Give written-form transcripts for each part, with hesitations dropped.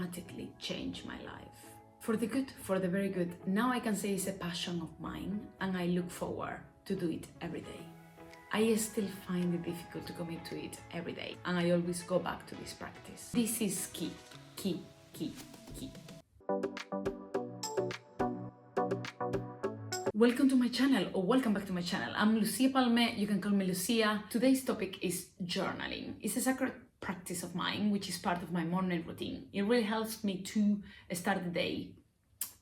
dramatically changed my life. For the good, for the very good. Now I can say it's a passion of mine and I look forward to do it every day. I still find it difficult to commit to it every day and I always go back to this practice. This is key. Welcome to my channel, or welcome back to my channel. I'm Lucia Palme, you can call me Lucia. Today's topic is journaling. It's a sacred practice of mine, which is part of my morning routine. It really helps me to start the day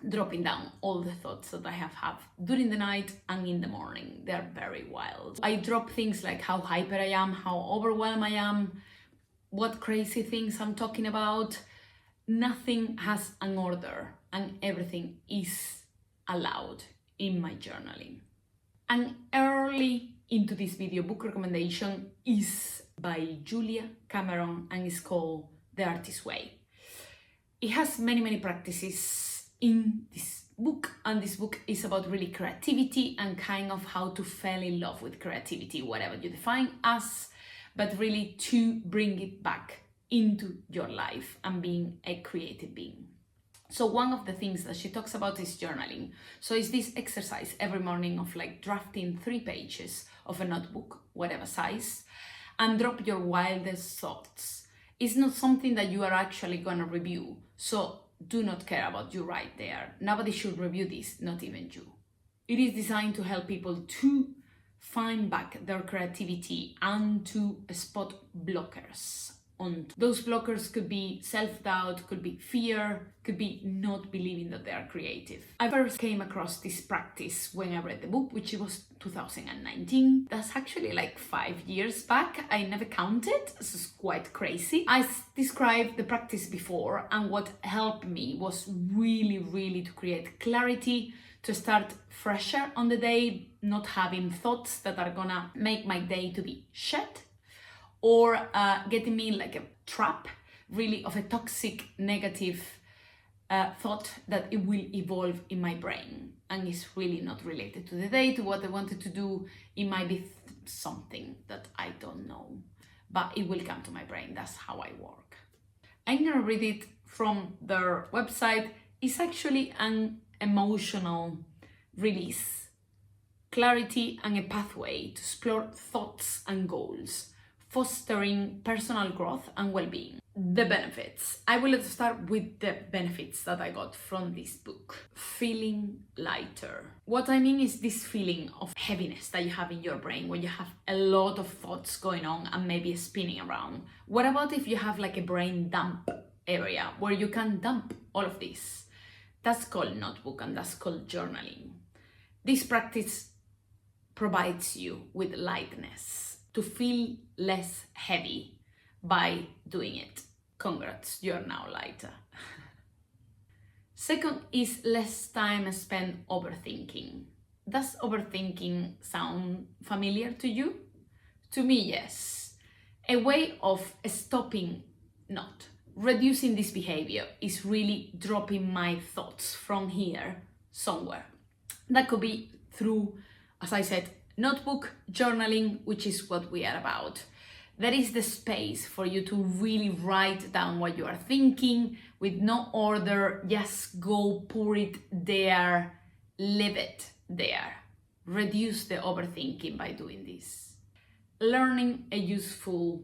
dropping down all the thoughts that I have had during the night and in the morning. They're very wild. I drop things like how hyper I am, how overwhelmed I am, what crazy things I'm talking about. Nothing has an order and everything is allowed in my journaling. And early into this video, book recommendation is by Julia Cameron and it's called The Artist's Way. It has many practices in this book, and this book is about really creativity and kind of how to fall in love with creativity, whatever you define as, but really to bring it back into your life and being a creative being. So one of the things that she talks about is journaling. So it's this exercise every morning of like drafting 3 pages of a notebook, whatever size, and drop your wildest thoughts. It's not something that you are actually gonna review. So do not care about you right there. Nobody should review this, not even you. It is designed to help people to find back their creativity and to spot blockers. And those blockers could be self-doubt, could be fear, could be not believing that they are creative. I first came across this practice when I read the book, which was 2019. That's actually like 5 years back. I never counted. This is quite crazy. I described the practice before, and what helped me was really to create clarity, to start fresher on the day, not having thoughts that are gonna make my day to be shit, or getting me in like a trap, really, of a toxic, negative thought that it will evolve in my brain. And it's really not related to the day, to what I wanted to do. It might be something that I don't know, but it will come to my brain. That's how I work. I'm gonna read it from their website. It's actually an emotional release, clarity, and a pathway to explore thoughts and goals, fostering personal growth and well-being. The benefits. I will start with the benefits that I got from this book. Feeling lighter. What I mean is this feeling of heaviness that you have in your brain when you have a lot of thoughts going on and maybe spinning around. What about if you have like a brain dump area where you can dump all of this? That's called notebook and that's called journaling. This practice provides you with lightness, to feel less heavy by doing it. Congrats, you're now lighter. Second is less time spent overthinking. Does overthinking sound familiar to you? To me, yes. A way of stopping, not reducing this behavior, is really dropping my thoughts from here somewhere. That could be through, as I said, notebook, journaling, which is what we are about. That is the space for you to really write down what you are thinking with no order. Just go pour it there, leave it there. Reduce the overthinking by doing this. Learning a useful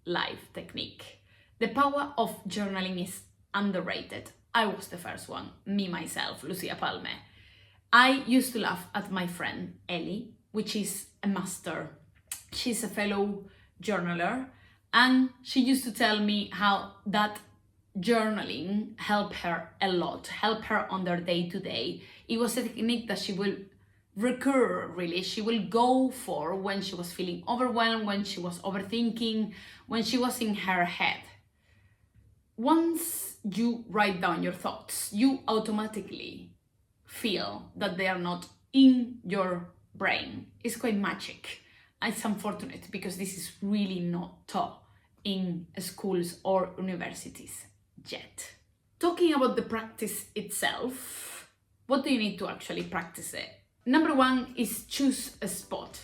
life technique. The power of journaling is underrated. I was the first one, me myself, Lucia Palme. I used to laugh at my friend Ellie, which is a master. She's a fellow journaler, and she used to tell me how that journaling helped her a lot, helped her on their day-to-day. It was a technique that she will recur, really. She will go for when she was feeling overwhelmed, when she was overthinking, when she was in her head. Once you write down your thoughts, you automatically feel that they are not in your brain. It's quite magic. It's unfortunate because this is really not taught in schools or universities yet. Talking about the practice itself, what do you need to actually practice it? Number 1 is choose a spot.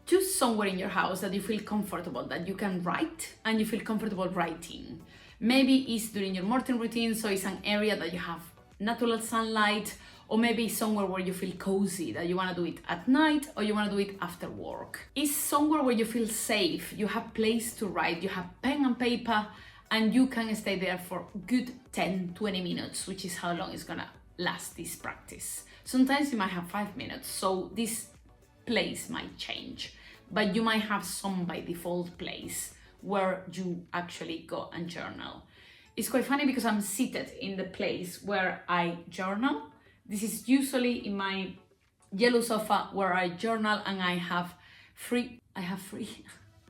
Choose somewhere in your house that you feel comfortable, that you can write and you feel comfortable writing. Maybe it's during your morning routine, so it's an area that you have natural sunlight, or maybe somewhere where you feel cozy, that you want to do it at night or you want to do it after work. It's somewhere where you feel safe, you have place to write, you have pen and paper, and you can stay there for good 10-20 minutes, which is how long it's gonna last this practice. Sometimes you might have 5 minutes, so this place might change, but you might have some by default place where you actually go and journal. It's quite funny because I'm seated in the place where I journal. This is usually in my yellow sofa where I journal, and I have free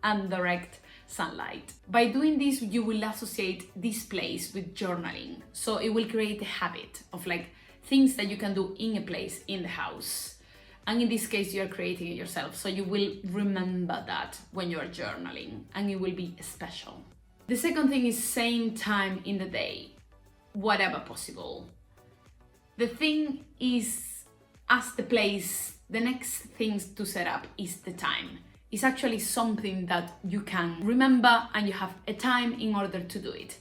and direct sunlight. By doing this, you will associate this place with journaling. So it will create a habit of like things that you can do in a place in the house. And in this case, you're creating it yourself. So you will remember that when you're journaling, and it will be special. The second thing is same time in the day, whatever possible. The thing is, as the place, the next things to set up is the time. It's actually something that you can remember, and you have a time in order to do it.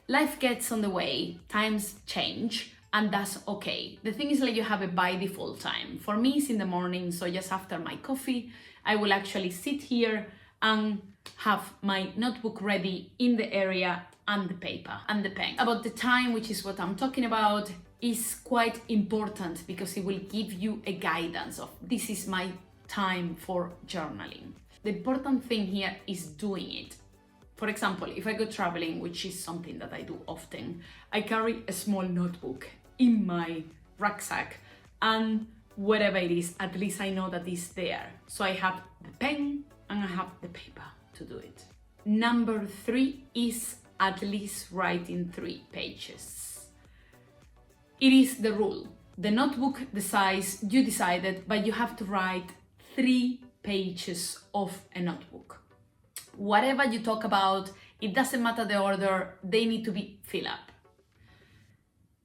Life gets on the way, times change, and that's okay. The thing is, like, you have a by default time. For me, it's in the morning, so just after my coffee, I will actually sit here and have my notebook ready in the area, and the paper and the pen. About the time, which is what I'm talking about, is quite important because it will give you a guidance of this is my time for journaling. The important thing here is doing it. For example, if I go traveling, which is something that I do often, I carry a small notebook in my rucksack, and whatever it is, at least I know that it's there. So I have the pen and I have the paper to do it. Number 3 is at least writing 3 pages. It is the rule. The notebook, the size, you decided, but you have to write 3 pages of a notebook. Whatever you talk about, it doesn't matter the order, they need to be filled up.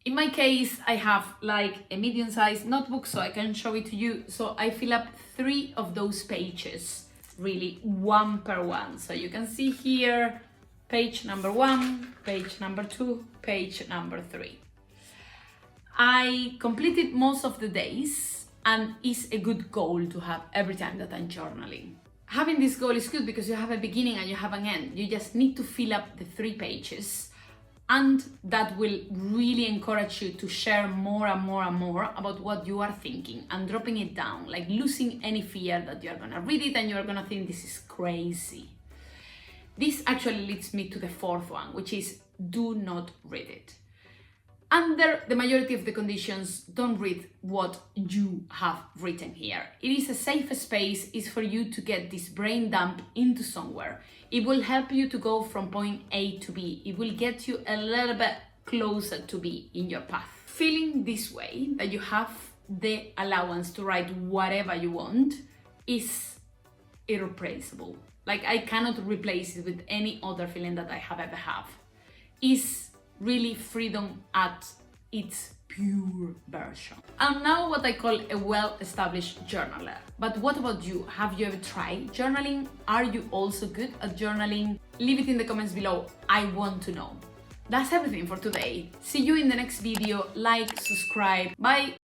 In my case, I have like a medium-sized notebook, so I can show it to you. So I fill up 3 of those pages, really one per one. So you can see here, page number 1, page number 2, page number 3. I completed most of the days, and it's a good goal to have every time that I'm journaling. Having this goal is good because you have a beginning and you have an end. You just need to fill up the 3 pages, and that will really encourage you to share more and more and more about what you are thinking and dropping it down, like losing any fear that you're gonna read it and you're gonna think this is crazy. This actually leads me to the 4th one, which is do not read it. Under the majority of the conditions, don't read what you have written here. It is a safe space, it's for you to get this brain dump into somewhere. It will help you to go from point A to B. It will get you a little bit closer to B in your path. Feeling this way, that you have the allowance to write whatever you want, is irreplaceable. Like, I cannot replace it with any other feeling that I have ever had. It's really freedom at its pure version. I'm now what I call a well-established journaler. But what about you? Have you ever tried journaling? Are you also good at journaling? Leave it in the comments below. I want to know. That's everything for today. See you in the next video. Like, subscribe. Bye!